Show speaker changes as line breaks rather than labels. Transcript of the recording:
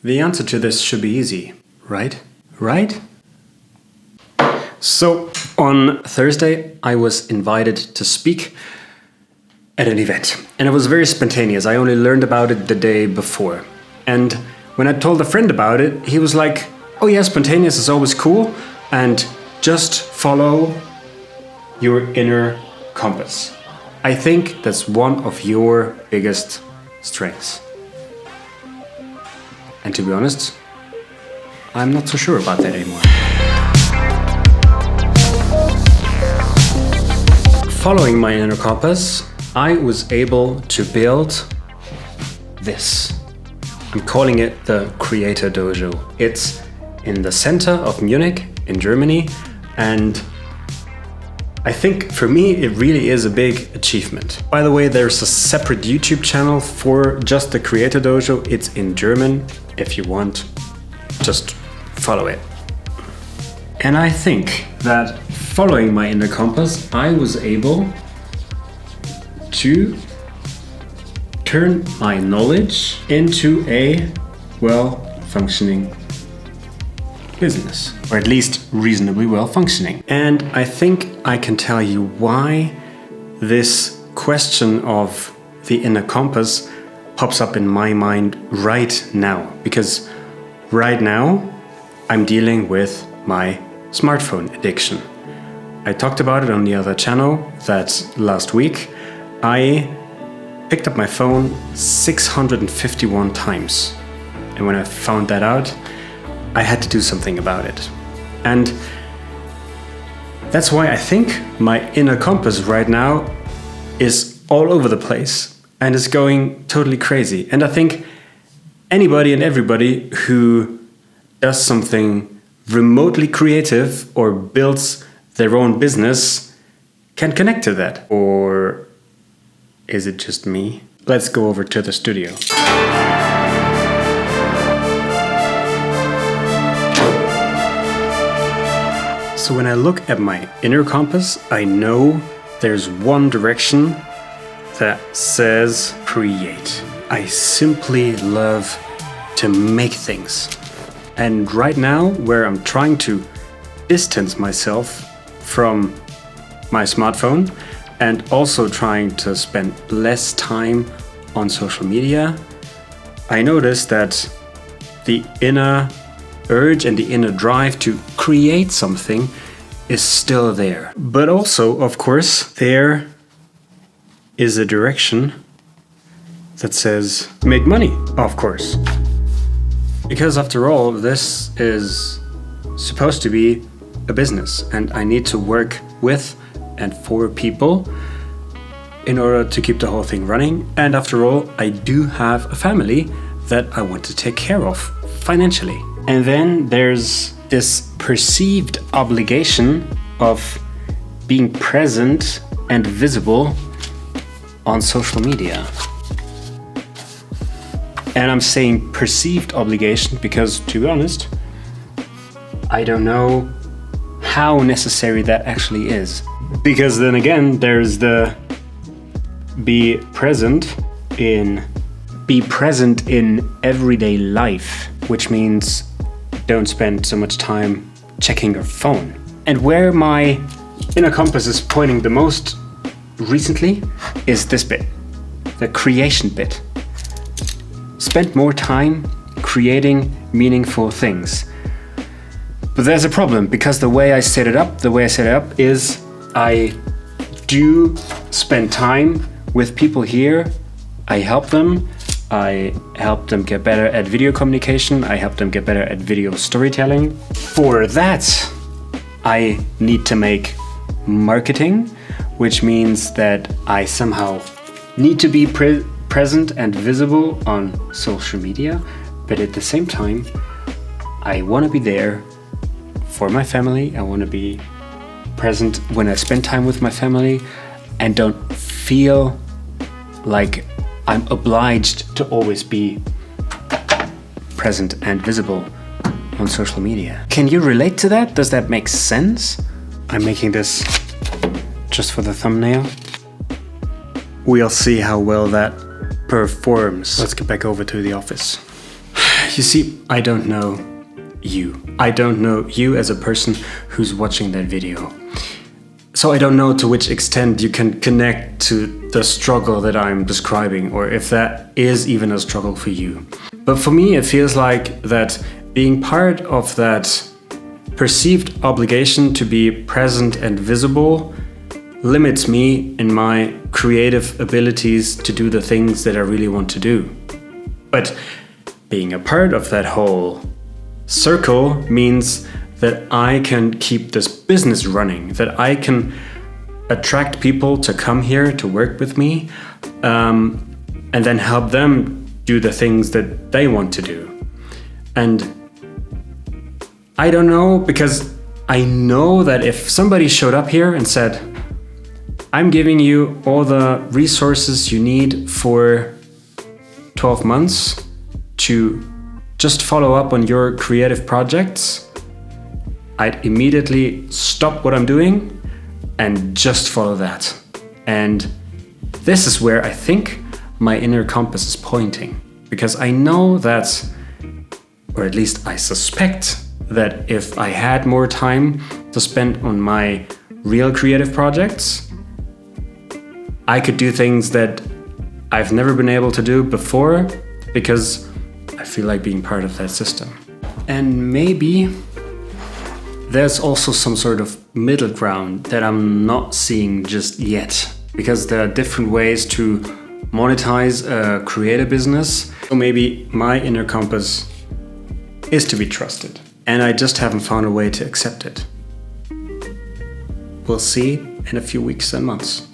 The answer to this should be easy, right? Right? So, on Thursday, I was invited to speak at an event. And it was very spontaneous. I only learned about it the day before. And when I told a friend about it, he was like, oh yeah, spontaneous is always cool. And just follow your inner compass. I think that's one of your biggest strengths. And to be honest, I'm not so sure about that anymore. Following my inner compass, I was able to build this. I'm calling it the Creator Dojo. It's in the center of Munich in Germany, and I think for me it really is a big achievement. By the way, there's a separate YouTube channel for just the Creator Dojo. It's in German. If you want, just follow it. And I think that following my inner compass, I was able to turn my knowledge into a well-functioning business, or at least reasonably well-functioning. And I think I can tell you why this question of the inner compass pops up in my mind right now. Because right now, I'm dealing with my smartphone addiction. I talked about it on the other channel that last week I picked up my phone 651 times. And when I found that out, I had to do something about it. And that's why I think my inner compass right now is all over the place and is going totally crazy. And I think anybody and everybody who does something remotely creative or builds their own business can connect to that. Or is it just me? Let's go over to the studio. So when I look at my inner compass, I know there's one direction that says create. I simply love to make things. And right now, where I'm trying to distance myself from my smartphone and also trying to spend less time on social media, I noticed that the inner urge and the inner drive to create something is still there. But also, of course, there is a direction that says make money, of course. Because after all, this is supposed to be a business, and I need to work with and for people in order to keep the whole thing running. And after all, I do have a family that I want to take care of financially. And then there's this perceived obligation of being present and visible on social media. And I'm saying perceived obligation because, to be honest, I don't know how necessary that actually is. Because then again, there's the be present in everyday life, which means don't spend so much time checking your phone. And where my inner compass is pointing the most recently is this bit, the creation bit. Spend more time creating meaningful things. But there's a problem, because the way I set it up is I do spend time with people here. I help them get better at video communication. I help them get better at video storytelling. For that, I need to make marketing, which means that I somehow need to be present and visible on social media. But at the same time, I want to be there for my family. I want to be present when I spend time with my family and don't feel like I'm obliged to always be present and visible on social media. Can you relate to that? Does that make sense? I'm making this just for the thumbnail. We'll see how well that performs. Let's get back over to the office. You see, I don't know you. I don't know you as a person who's watching that video. So I don't know to which extent you can connect to the struggle that I'm describing, or if that is even a struggle for you. But for me, it feels like that being part of that perceived obligation to be present and visible limits me in my creative abilities to do the things that I really want to do. But being a part of that whole circle means that I can keep this business running, that I can attract people to come here to work with me, and then help them do the things that they want to do. And I don't know, because I know that if somebody showed up here and said, I'm giving you all the resources you need for 12 months to just follow up on your creative projects, I'd immediately stop what I'm doing and just follow that. And this is where I think my inner compass is pointing, because I know that, or at least I suspect that if I had more time to spend on my real creative projects, I could do things that I've never been able to do before, because I feel like being part of that system. And maybe there's also some sort of middle ground that I'm not seeing just yet, because there are different ways to monetize a creative business. So maybe my inner compass is to be trusted, and I just haven't found a way to accept it. We'll see in a few weeks and months.